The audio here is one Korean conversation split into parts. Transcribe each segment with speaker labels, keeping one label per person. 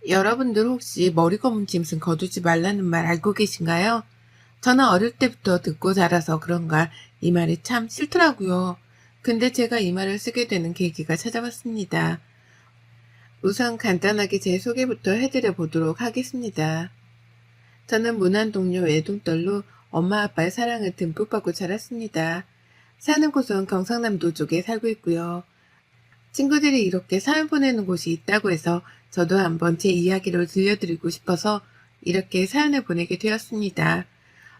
Speaker 1: 여러분들 혹시 머리 검은 짐승 거두지 말라는 말 알고 계신가요? 저는 어릴 때부터 듣고 자라서 그런가 이 말이 참 싫더라고요. 근데 제가 이 말을 쓰게 되는 계기가 찾아왔습니다. 우선 간단하게 제 소개부터 해드려 보도록 하겠습니다. 저는 무난동료 외동딸로 엄마 아빠의 사랑을 듬뿍 받고 자랐습니다. 사는 곳은 경상남도 쪽에 살고 있고요. 친구들이 이렇게 사연 보내는 곳이 있다고 해서 저도 한번 제 이야기를 들려드리고 싶어서 이렇게 사연을 보내게 되었습니다.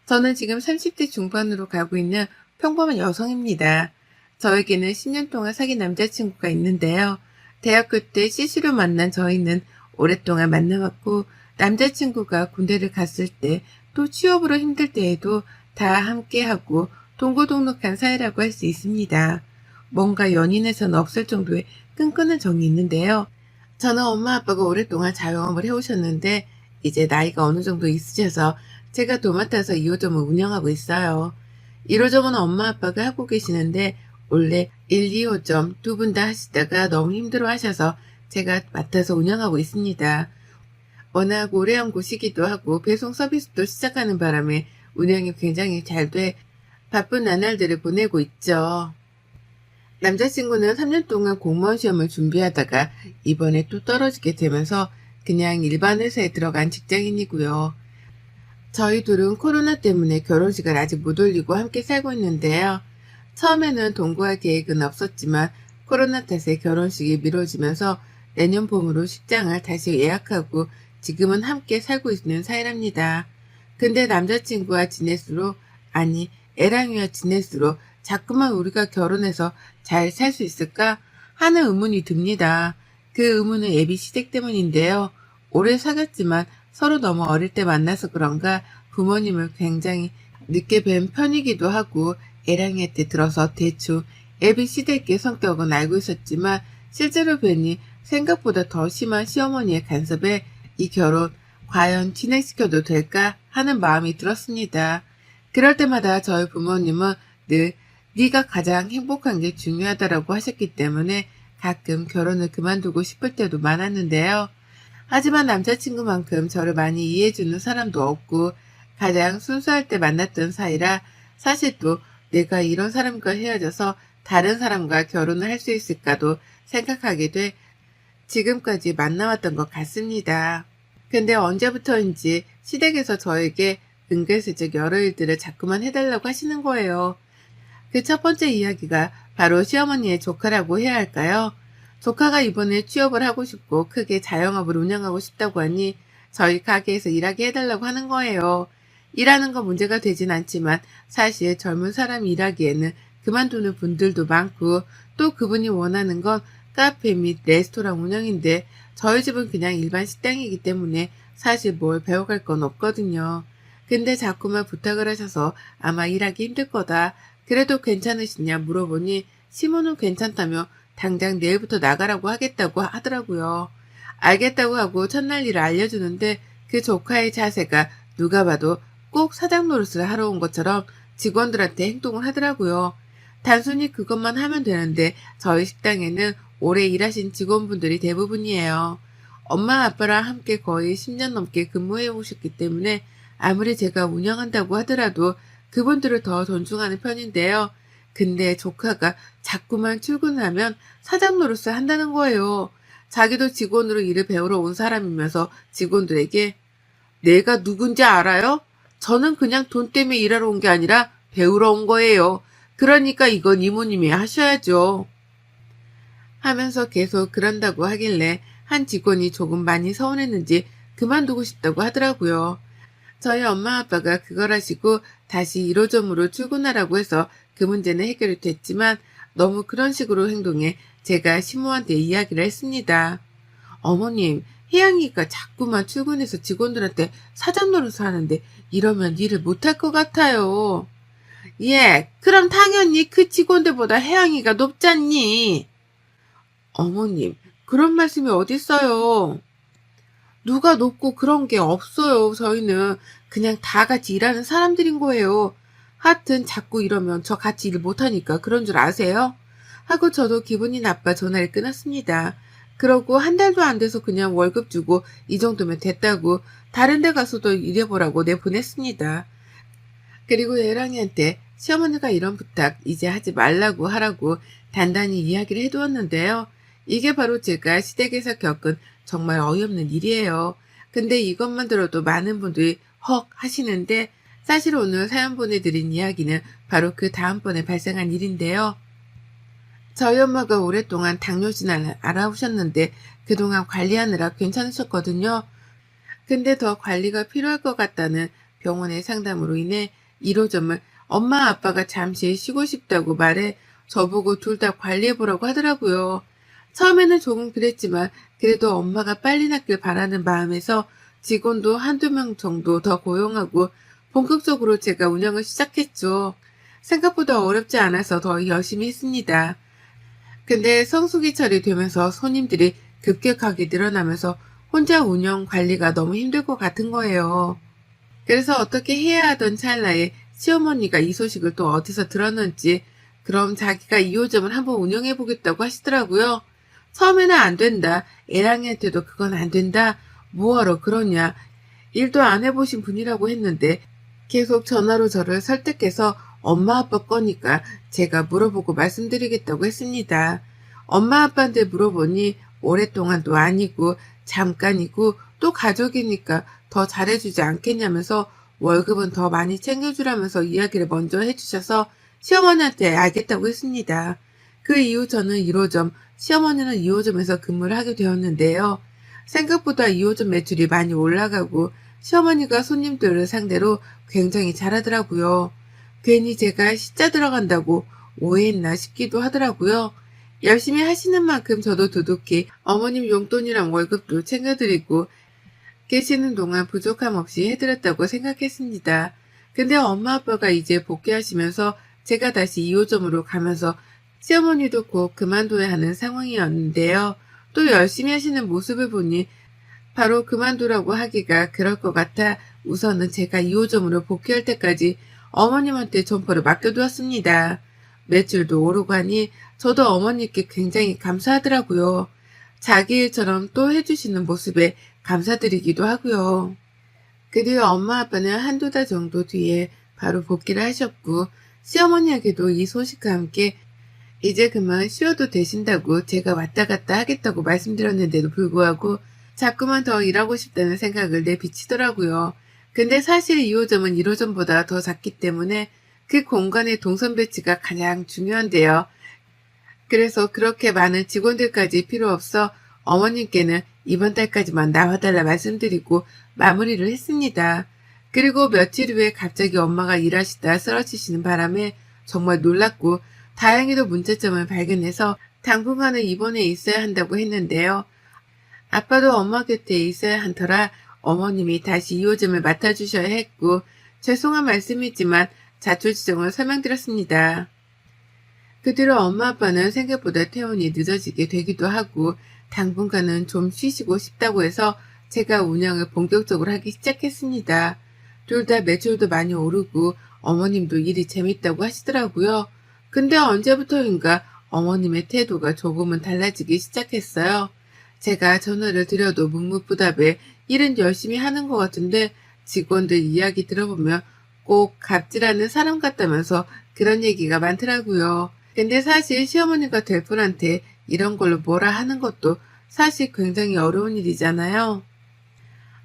Speaker 1: 저는 지금 30대 중반으로 가고 있는 평범한 여성입니다. 저에게는 10년 동안 사귄 남자친구가 있는데요. 대학교 때 CC로 만난 저희는 오랫동안 만나왔고 남자친구가 군대를 갔을 때 또 취업으로 힘들 때에도 다 함께하고 동고동락한 사이라고 할 수 있습니다. 뭔가 연인에서는 없을 정도의 끈끈한 정이 있는데요. 저는 엄마 아빠가 오랫동안 자영업을 해오셨는데 이제 나이가 어느 정도 있으셔서 제가 도맡아서 2호점을 운영하고 있어요. 1호점은 엄마 아빠가 하고 계시는데 원래 1, 2호점 두 분 다 하시다가 너무 힘들어 하셔서 제가 맡아서 운영하고 있습니다. 워낙 오래한 곳이기도 하고 배송 서비스도 시작하는 바람에 운영이 굉장히 잘 돼 바쁜 나날들을 보내고 있죠. 남자친구는 3년 동안 공무원 시험을 준비하다가 이번에 또 떨어지게 되면서 그냥 일반 회사에 들어간 직장인이고요. 저희 둘은 코로나 때문에 결혼식을 아직 못 올리고 함께 살고 있는데요. 처음에는 동거할 계획은 없었지만 코로나 탓에 결혼식이 미뤄지면서 내년 봄으로 식장을 다시 예약하고 지금은 함께 살고 있는 사이랍니다. 근데 남자친구와 지낼수록, 아니 애랑이와 지낼수록 자꾸만 우리가 결혼해서 잘 살 수 있을까 하는 의문이 듭니다. 그 의문은 애비 시댁 때문인데요. 오래 사귀었지만 서로 너무 어릴 때 만나서 그런가 부모님을 굉장히 늦게 뵌 편이기도 하고 애랑이한테 들어서 대충 애비 시댁의 성격은 알고 있었지만 실제로 뵈니 생각보다 더 심한 시어머니의 간섭에 이 결혼 과연 진행시켜도 될까 하는 마음이 들었습니다. 그럴 때마다 저희 부모님은 늘 네가 가장 행복한 게 중요하다라고 하셨기 때문에 가끔 결혼을 그만두고 싶을 때도 많았는데요. 하지만 남자친구만큼 저를 많이 이해해주는 사람도 없고 가장 순수할 때 만났던 사이라 사실 또 내가 이런 사람과 헤어져서 다른 사람과 결혼을 할 수 있을까도 생각하게 돼 지금까지 만나왔던 것 같습니다. 근데 언제부터인지 시댁에서 저에게 은근슬쩍 여러 일들을 자꾸만 해달라고 하시는 거예요. 그 첫 번째 이야기가 바로 시어머니의 조카라고 해야 할까요? 조카가 이번에 취업을 하고 싶고 크게 자영업을 운영하고 싶다고 하니 저희 가게에서 일하게 해달라고 하는 거예요. 일하는 건 문제가 되진 않지만 사실 젊은 사람이 일하기에는 그만두는 분들도 많고 또 그분이 원하는 건 카페 및 레스토랑 운영인데 저희 집은 그냥 일반 식당이기 때문에 사실 뭘 배워갈 건 없거든요. 근데 자꾸만 부탁을 하셔서 아마 일하기 힘들 거다. 그래도 괜찮으시냐 물어보니 시모는 괜찮다며 당장 내일부터 나가라고 하겠다고 하더라고요. 알겠다고 하고 첫날 일을 알려주는데 그 조카의 자세가 누가 봐도 꼭 사장 노릇을 하러 온 것처럼 직원들한테 행동을 하더라고요. 단순히 그것만 하면 되는데 저희 식당에는 오래 일하신 직원분들이 대부분이에요. 엄마 아빠랑 함께 거의 10년 넘게 근무해 오셨기 때문에 아무리 제가 운영한다고 하더라도 그분들을 더 존중하는 편인데요. 근데 조카가 자꾸만 출근하면 사장 노릇을 한다는 거예요. 자기도 직원으로 일을 배우러 온 사람이면서 직원들에게 내가 누군지 알아요? 저는 그냥 돈 때문에 일하러 온 게 아니라 배우러 온 거예요. 그러니까 이건 이모님이 하셔야죠. 하면서 계속 그런다고 하길래 한 직원이 조금 많이 서운했는지 그만두고 싶다고 하더라고요. 저희 엄마 아빠가 그걸 하시고 다시 1호점으로 출근하라고 해서 그 문제는 해결이 됐지만 너무 그런 식으로 행동해 제가 시모한테 이야기를 했습니다. 어머님, 혜영이가 자꾸만 출근해서 직원들한테 사장 노릇을 하는데 이러면 일을 못할 것 같아요. 예, 그럼 당연히 그 직원들보다 혜영이가 높잖니. 어머님, 그런 말씀이 어딨어요. 누가 높고 그런 게 없어요. 저희는 그냥 다 같이 일하는 사람들인 거예요. 하여튼 자꾸 이러면 저 같이 일 못하니까 그런 줄 아세요? 하고 저도 기분이 나빠 전화를 끊었습니다. 그러고 한 달도 안 돼서 그냥 월급 주고 이 정도면 됐다고 다른 데 가서도 일해보라고 내보냈습니다. 그리고 애랑이한테 시어머니가 이런 부탁 이제 하지 말라고 하라고 단단히 이야기를 해두었는데요. 이게 바로 제가 시댁에서 겪은 정말 어이없는 일이에요. 근데 이것만 들어도 많은 분들이 헉 하시는데 사실 오늘 사연 보내드린 이야기는 바로 그 다음번에 발생한 일인데요. 저희 엄마가 오랫동안 당뇨진을 알아오셨는데 그동안 관리하느라 괜찮으셨거든요. 근데 더 관리가 필요할 것 같다는 병원의 상담으로 인해 1호점을 엄마 아빠가 잠시 쉬고 싶다고 말해 저보고 둘 다 관리해보라고 하더라고요. 처음에는 조금 그랬지만 그래도 엄마가 빨리 낫길 바라는 마음에서 직원도 한두 명 정도 더 고용하고 본격적으로 제가 운영을 시작했죠. 생각보다 어렵지 않아서 더 열심히 했습니다. 근데 성수기철이 되면서 손님들이 급격하게 늘어나면서 혼자 운영 관리가 너무 힘들 것 같은 거예요. 그래서 어떻게 해야 하던 찰나에 시어머니가 이 소식을 또 어디서 들었는지 그럼 자기가 2호점을 한번 운영해 보겠다고 하시더라고요. 처음에는 안 된다. 애랑이한테도 그건 안 된다. 뭐하러 그러냐. 일도 안 해보신 분이라고 했는데 계속 전화로 저를 설득해서 엄마 아빠 거니까 제가 물어보고 말씀드리겠다고 했습니다. 엄마 아빠한테 물어보니 오랫동안도 아니고 잠깐이고 또 가족이니까 더 잘해주지 않겠냐면서 월급은 더 많이 챙겨주라면서 이야기를 먼저 해주셔서 시어머니한테 알겠다고 했습니다. 그 이후 저는 1호점, 시어머니는 2호점에서 근무를 하게 되었는데요. 생각보다 2호점 매출이 많이 올라가고 시어머니가 손님들을 상대로 굉장히 잘하더라고요. 괜히 제가 시자 들어간다고 오해했나 싶기도 하더라고요. 열심히 하시는 만큼 저도 두둑히 어머님 용돈이랑 월급도 챙겨드리고 계시는 동안 부족함 없이 해드렸다고 생각했습니다. 근데 엄마 아빠가 이제 복귀하시면서 제가 다시 2호점으로 가면서 시어머니도 곧 그만둬야 하는 상황이었는데요. 또 열심히 하시는 모습을 보니 바로 그만두라고 하기가 그럴 것 같아 우선은 제가 2호점으로 복귀할 때까지 어머님한테 점포를 맡겨두었습니다. 매출도 오르고 하니 저도 어머니께 굉장히 감사하더라고요. 자기 일처럼 또 해주시는 모습에 감사드리기도 하고요. 그리고 엄마 아빠는 한두 달 정도 뒤에 바로 복귀를 하셨고 시어머니에게도 이 소식과 함께 이제 그만 쉬어도 되신다고 제가 왔다 갔다 하겠다고 말씀드렸는데도 불구하고 자꾸만 더 일하고 싶다는 생각을 내비치더라고요. 근데 사실 2호점은 1호점보다 더 작기 때문에 그 공간의 동선 배치가 가장 중요한데요. 그래서 그렇게 많은 직원들까지 필요 없어 어머님께는 이번 달까지만 나와달라 말씀드리고 마무리를 했습니다. 그리고 며칠 후에 갑자기 엄마가 일하시다 쓰러지시는 바람에 정말 놀랐고 다행히도 문제점을 발견해서 당분간은 입원해 있어야 한다고 했는데요. 아빠도 엄마 곁에 있어야 한 터라 어머님이 다시 2호점을 맡아주셔야 했고 죄송한 말씀이지만 자초지종을 설명드렸습니다. 그 뒤로 엄마 아빠는 생각보다 퇴원이 늦어지게 되기도 하고 당분간은 좀 쉬시고 싶다고 해서 제가 운영을 본격적으로 하기 시작했습니다. 둘 다 매출도 많이 오르고 어머님도 일이 재밌다고 하시더라고요. 근데 언제부터인가 어머님의 태도가 조금은 달라지기 시작했어요. 제가 전화를 드려도 묵묵부답에 일은 열심히 하는 것 같은데 직원들 이야기 들어보면 꼭 갑질하는 사람 같다면서 그런 얘기가 많더라고요. 근데 사실 시어머니가 될 분한테 이런 걸로 뭐라 하는 것도 사실 굉장히 어려운 일이잖아요.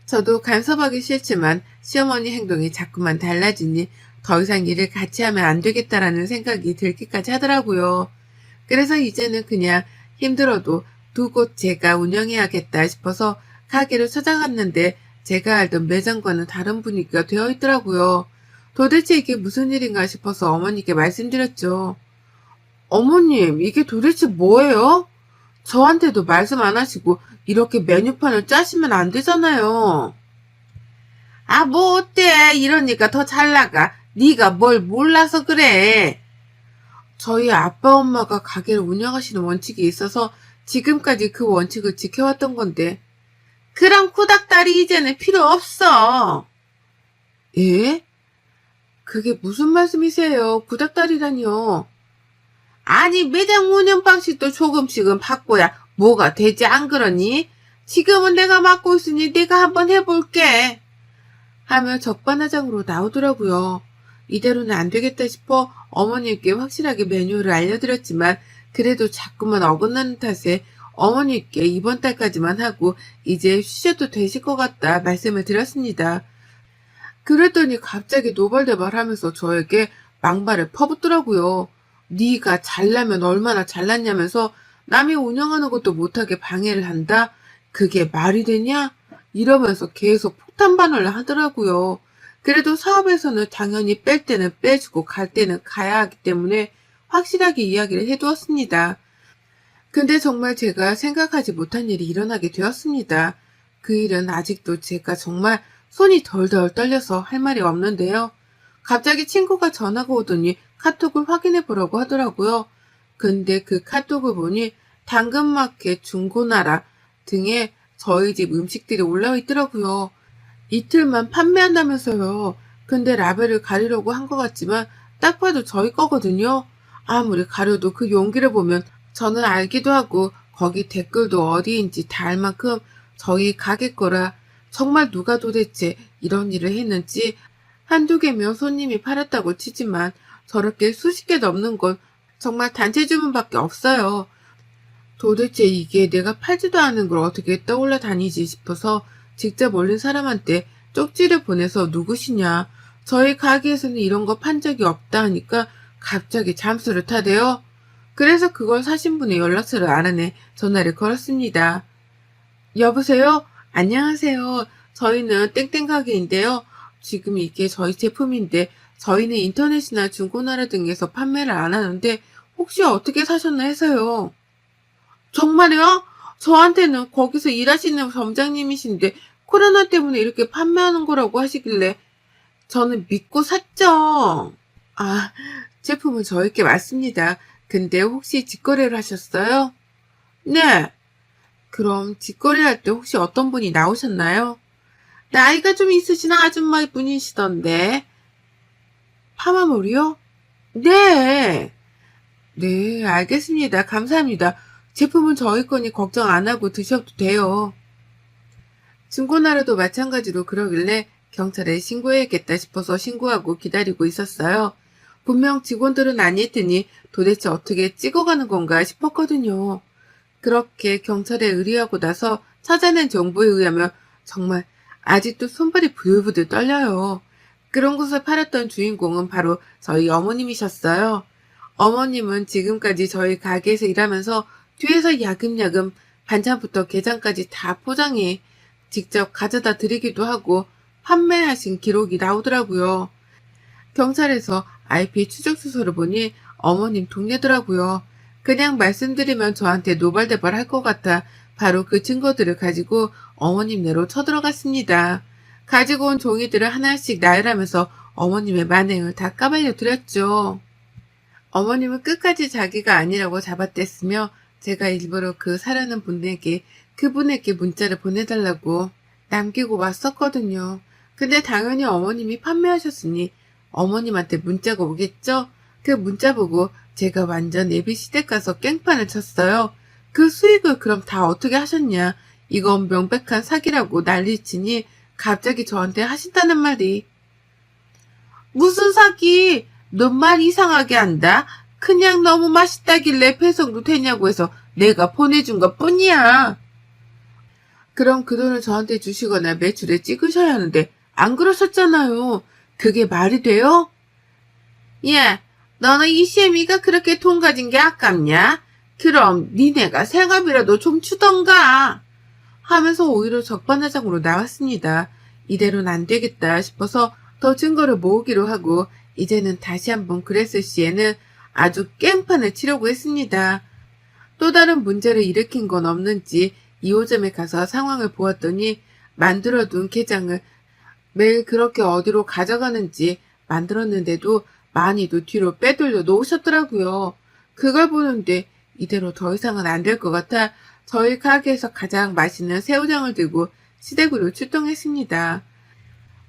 Speaker 1: 저도 간섭하기 싫지만 시어머니 행동이 자꾸만 달라지니 더 이상 일을 같이 하면 안 되겠다라는 생각이 들기까지 하더라고요. 그래서 이제는 그냥 힘들어도 두 곳 제가 운영해야겠다 싶어서 가게를 찾아갔는데 제가 알던 매장과는 다른 분위기가 되어 있더라고요. 도대체 이게 무슨 일인가 싶어서 어머니께 말씀드렸죠. 어머님, 이게 도대체 뭐예요? 저한테도 말씀 안 하시고 이렇게 메뉴판을 짜시면 안 되잖아요. 아, 뭐 어때? 이러니까 더 잘 나가. 네가 뭘 몰라서 그래. 저희 아빠 엄마가 가게를 운영하시는 원칙이 있어서 지금까지 그 원칙을 지켜왔던 건데 그럼 쿠닥다리 이제는 필요 없어. 예? 그게 무슨 말씀이세요? 구닥다리라니요. 아니 매장 운영 방식도 조금씩은 바꿔야 뭐가 되지 안 그러니? 지금은 내가 맡고 있으니 내가 한번 해볼게. 하며 적반하장으로 나오더라고요. 이대로는 안 되겠다 싶어 어머님께 확실하게 메뉴를 알려드렸지만 그래도 자꾸만 어긋나는 탓에 어머니께 이번 달까지만 하고 이제 쉬셔도 되실 것 같다 말씀을 드렸습니다. 그랬더니 갑자기 노발대발하면서 저에게 막말을 퍼붓더라고요. 네가 잘나면 얼마나 잘났냐면서 남이 운영하는 것도 못하게 방해를 한다? 그게 말이 되냐? 이러면서 계속 폭탄반응을 하더라고요. 그래도 사업에서는 당연히 뺄 때는 빼주고 갈 때는 가야 하기 때문에 확실하게 이야기를 해두었습니다. 근데 정말 제가 생각하지 못한 일이 일어나게 되었습니다. 그 일은 아직도 제가 정말 손이 덜덜 떨려서 할 말이 없는데요. 갑자기 친구가 전화가 오더니 카톡을 확인해 보라고 하더라고요. 근데 그 카톡을 보니 당근마켓, 중고나라 등에 저희 집 음식들이 올라와 있더라고요. 이틀만 판매한다면서요. 근데 라벨을 가리려고 한 것 같지만 딱 봐도 저희 거거든요. 아무리 가려도 그 용기를 보면 저는 알기도 하고 거기 댓글도 어디인지 다 알 만큼 저희 가게 거라 정말 누가 도대체 이런 일을 했는지 한두 개면 손님이 팔았다고 치지만 저렇게 수십 개 넘는 건 정말 단체 주문밖에 없어요. 도대체 이게 내가 팔지도 않은 걸 어떻게 떠올라 다니지 싶어서 직접 올린 사람한테 쪽지를 보내서 누구시냐, 저희 가게에서는 이런 거 판 적이 없다 하니까 갑자기 잠수를 타대요. 그래서 그걸 사신 분의 연락처를 알아내 전화를 걸었습니다. 여보세요? 안녕하세요. 저희는 땡땡 가게인데요. 지금 이게 저희 제품인데 저희는 인터넷이나 중고나라 등에서 판매를 안 하는데 혹시 어떻게 사셨나 해서요. 정말요? 저한테는 거기서 일하시는 점장님이신데 코로나 때문에 이렇게 판매하는 거라고 하시길래 저는 믿고 샀죠. 아, 제품은 저희께 맞습니다. 근데 혹시 직거래를 하셨어요? 네. 그럼 직거래할 때 혹시 어떤 분이 나오셨나요? 나이가 좀 있으신 아줌마 분이시던데. 파마몰이요? 네. 네, 알겠습니다. 감사합니다. 제품은 저희 거니 걱정 안 하고 드셔도 돼요. 중고나라도 마찬가지로 그러길래 경찰에 신고해야겠다 싶어서 신고하고 기다리고 있었어요. 분명 직원들은 아니더니 도대체 어떻게 찍어가는 건가 싶었거든요. 그렇게 경찰에 의뢰하고 나서 찾아낸 정보에 의하면 정말 아직도 손발이 부들부들 떨려요. 그런 것을 팔았던 주인공은 바로 저희 어머님이셨어요. 어머님은 지금까지 저희 가게에서 일하면서 뒤에서 야금야금 반찬부터 게장까지 다 포장해 직접 가져다 드리기도 하고 판매하신 기록이 나오더라고요. 경찰에서 IP 추적 수소를 보니 어머님 동네더라고요. 그냥 말씀드리면 저한테 노발대발 할 것 같아 바로 그 증거들을 가지고 어머님네로 쳐들어갔습니다. 가지고 온 종이들을 하나씩 나열하면서 어머님의 만행을 다 까발려 드렸죠. 어머님은 끝까지 자기가 아니라고 잡아댔으며 제가 일부러 그 사려는 분에게 그분에게 문자를 보내달라고 남기고 왔었거든요. 근데 당연히 어머님이 판매하셨으니 어머님한테 문자가 오겠죠? 그 문자 보고 제가 완전 ABC댁 가서 깽판을 쳤어요. 그 수익을 그럼 다 어떻게 하셨냐? 이건 명백한 사기라고 난리치니 갑자기 저한테 하신다는 말이. 무슨 사기? 넌 말 이상하게 한다. 그냥 너무 맛있다길래 배송도 되냐고 해서 내가 보내준 것 뿐이야. 그럼 그 돈을 저한테 주시거나 매출에 찍으셔야 하는데 안 그러셨잖아요. 그게 말이 돼요? 예, 너는 이 시애미가 그렇게 돈 가진 게 아깝냐? 그럼 니네가 생업이라도 좀 주던가. 하면서 오히려 적반하장으로 나왔습니다. 이대로는 안 되겠다 싶어서 더 증거를 모으기로 하고 이제는 다시 한번 그랬을 시에는 아주 깽판을 치려고 했습니다. 또 다른 문제를 일으킨 건 없는지 2호점에 가서 상황을 보았더니 만들어둔 게장을 매일 그렇게 어디로 가져가는지 만들었는데도 많이도 뒤로 빼돌려 놓으셨더라고요. 그걸 보는데 이대로 더 이상은 안 될 것 같아 저희 가게에서 가장 맛있는 새우장을 들고 시댁으로 출동했습니다.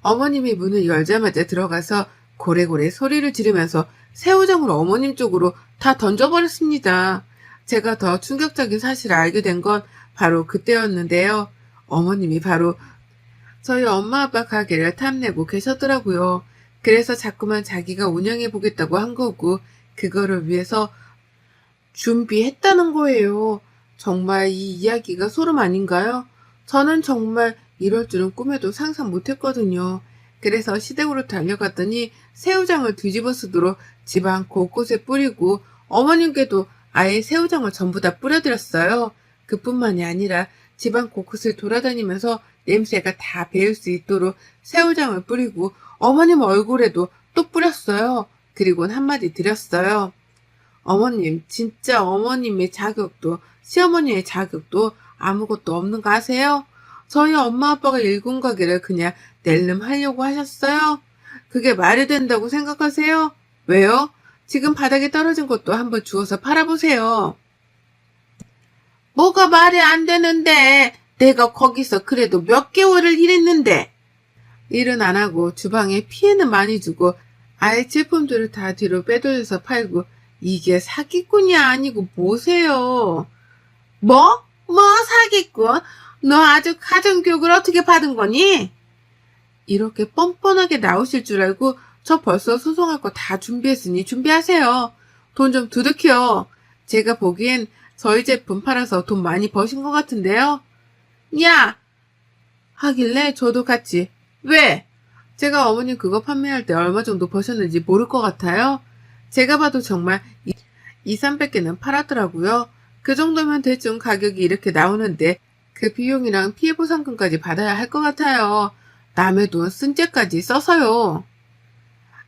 Speaker 1: 어머님이 문을 열자마자 들어가서 고래고래 소리를 지르면서 새우장을 어머님 쪽으로 다 던져버렸습니다. 제가 더 충격적인 사실을 알게 된 건 바로 그때였는데요. 어머님이 바로 저희 엄마 아빠 가게를 탐내고 계셨더라고요. 그래서 자꾸만 자기가 운영해 보겠다고 한 거고, 그거를 위해서 준비했다는 거예요. 정말 이 이야기가 소름 아닌가요? 저는 정말 이럴 줄은 꿈에도 상상 못했거든요. 그래서 시댁으로 달려갔더니 새우장을 뒤집어 쓰도록 집안 곳곳에 뿌리고 어머님께도 아예 새우장을 전부 다 뿌려드렸어요. 그뿐만이 아니라 집안 곳곳을 돌아다니면서 냄새가 다 배일 수 있도록 새우장을 뿌리고 어머님 얼굴에도 또 뿌렸어요. 그리고는 한마디 드렸어요. 어머님, 진짜 어머님의 자격도, 시어머니의 자격도 아무것도 없는 거 아세요? 저희 엄마 아빠가 일군 가게를 그냥 낼름 하려고 하셨어요? 그게 말이 된다고 생각하세요? 왜요? 지금 바닥에 떨어진 것도 한번 주워서 팔아보세요. 뭐가 말이 안 되는데, 내가 거기서 그래도 몇 개월을 일했는데. 일은 안 하고 주방에 피해는 많이 주고 아예 제품들을 다 뒤로 빼돌려서 팔고, 이게 사기꾼이 아니고 뭐세요? 뭐? 뭐 사기꾼? 너 아주 가정교육을 어떻게 받은 거니? 이렇게 뻔뻔하게 나오실 줄 알고 저 벌써 소송할 거 다 준비했으니 준비하세요. 돈 좀 두둑혀. 제가 보기엔 저희 제품 팔아서 돈 많이 버신 것 같은데요. 야! 하길래 저도 같이. 왜? 제가 어머님 그거 판매할 때 얼마 정도 버셨는지 모를 것 같아요. 제가 봐도 정말 200~300개는 팔았더라고요. 그 정도면 대충 가격이 이렇게 나오는데 그 비용이랑 피해보상금까지 받아야 할 것 같아요. 남의 돈 쓴 죄까지 써서요.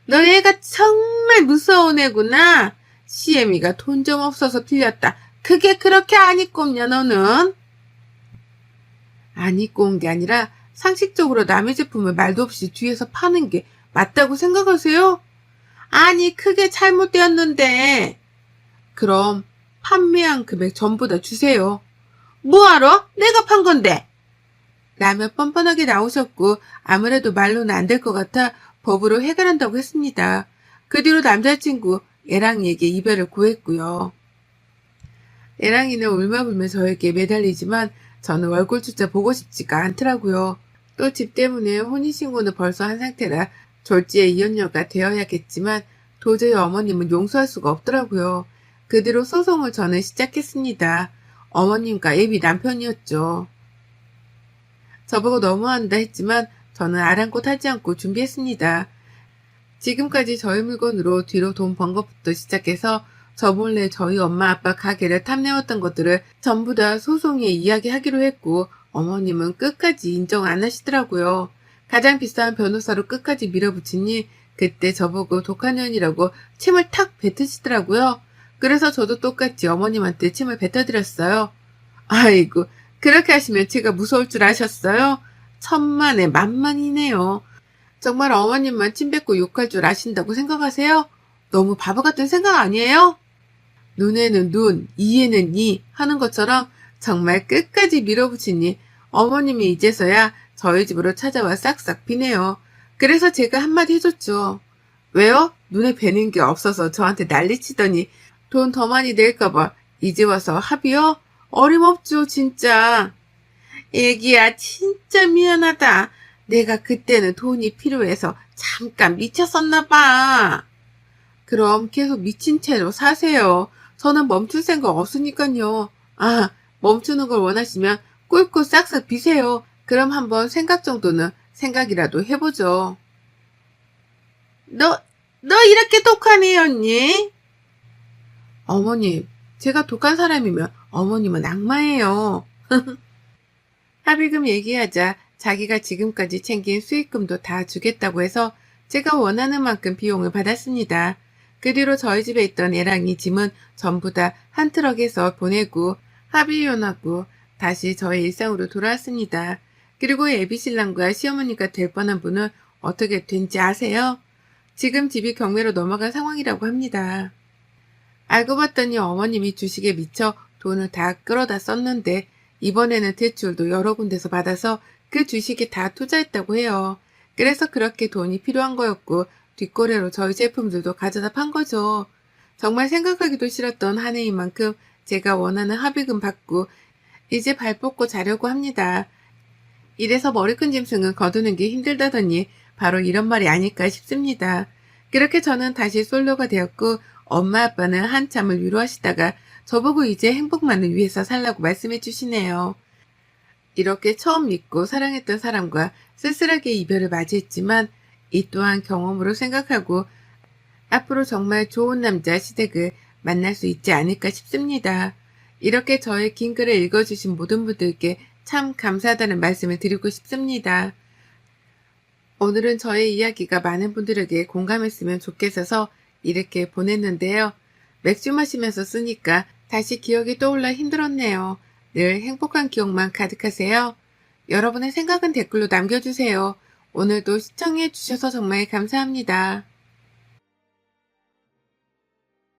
Speaker 1: 너 애가 정말 무서운 애구나. 시애미가 돈 좀 없어서 빌렸다. 그게 그렇게 안 입고 없냐 너는? 안 입고 온 게 아니라 상식적으로 남의 제품을 말도 없이 뒤에서 파는 게 맞다고 생각하세요? 아니 그게 잘못되었는데. 그럼 판매한 금액 전부 다 주세요. 뭐하러? 내가 판 건데. 라며 뻔뻔하게 나오셨고 아무래도 말로는 안 될 것 같아 법으로 해결한다고 했습니다. 그 뒤로 남자친구 애랑이에게 이별을 구했고요. 애랑이는 울며불며 저에게 매달리지만 저는 월골조차 보고 싶지가 않더라고요. 또 집 때문에 혼인신고는 벌써 한 상태라 졸지에 이혼녀가 되어야겠지만 도저히 어머님은 용서할 수가 없더라고요. 그 뒤로 소송을 저는 시작했습니다. 어머님과 애비 남편이었죠. 저보고 너무한다 했지만 저는 아랑곳 하지 않고 준비했습니다. 지금까지 저희 물건으로 뒤로 돈 번 것부터 시작해서 저 몰래 저희 엄마 아빠 가게를 탐내었던 것들을 전부 다 소송에 이야기하기로 했고 어머님은 끝까지 인정 안 하시더라고요. 가장 비싼 변호사로 끝까지 밀어붙이니 그때 저보고 독한 년이라고 침을 탁 뱉으시더라고요. 그래서 저도 똑같이 어머님한테 침을 뱉어드렸어요. 아이고 그렇게 하시면 제가 무서울 줄 아셨어요? 천만에 만만이네요. 정말 어머님만 침 뱉고 욕할 줄 아신다고 생각하세요? 너무 바보 같은 생각 아니에요? 눈에는 눈, 이에는 이 하는 것처럼 정말 끝까지 밀어붙이니 어머님이 이제서야 저희 집으로 찾아와 싹싹 비네요. 그래서 제가 한마디 해줬죠. 왜요? 눈에 뵈는 게 없어서 저한테 난리치더니 돈 더 많이 낼까봐 이제 와서 합의요? 어림없죠 진짜. 애기야 진짜 미안하다. 내가 그때는 돈이 필요해서 잠깐 미쳤었나봐. 그럼 계속 미친 채로 사세요. 저는 멈출 생각 없으니까요. 아, 멈추는 걸 원하시면 꿀꿀 싹싹 비세요. 그럼 한번 생각 정도는 생각이라도 해보죠. 너 이렇게 독하니 언니? 어머님, 제가 독한 사람이면 어머님은 악마예요. 합의금 얘기하자 자기가 지금까지 챙긴 수익금도 다 주겠다고 해서 제가 원하는 만큼 비용을 받았습니다. 그 뒤로 저희 집에 있던 애랑이 짐은 전부 다 한 트럭에서 보내고 합의혼하고 다시 저의 일상으로 돌아왔습니다. 그리고 애비신랑과 시어머니가 될 뻔한 분은 어떻게 된지 아세요? 지금 집이 경매로 넘어간 상황이라고 합니다. 알고 봤더니 어머님이 주식에 미쳐 돈을 다 끌어다 썼는데 이번에는 대출도 여러 군데서 받아서 그 주식에 다 투자했다고 해요. 그래서 그렇게 돈이 필요한 거였고 뒷거래로 저희 제품들도 가져다 판 거죠. 정말 생각하기도 싫었던 한 해인 만큼 제가 원하는 합의금 받고 이제 발 뻗고 자려고 합니다. 이래서 머리큰 짐승은 거두는 게 힘들다더니 바로 이런 말이 아닐까 싶습니다. 그렇게 저는 다시 솔로가 되었고 엄마 아빠는 한참을 위로하시다가 저보고 이제 행복만을 위해서 살라고 말씀해 주시네요. 이렇게 처음 믿고 사랑했던 사람과 쓸쓸하게 이별을 맞이했지만 이 또한 경험으로 생각하고 앞으로 정말 좋은 남자 시댁을 만날 수 있지 않을까 싶습니다. 이렇게 저의 긴 글을 읽어주신 모든 분들께 참 감사하다는 말씀을 드리고 싶습니다. 오늘은 저의 이야기가 많은 분들에게 공감했으면 좋겠어서 이렇게 보냈는데요. 맥주 마시면서 쓰니까 다시 기억이 떠올라 힘들었네요. 늘 행복한 기억만 가득하세요. 여러분의 생각은 댓글로 남겨주세요. 오늘도 시청해 주셔서 정말 감사합니다.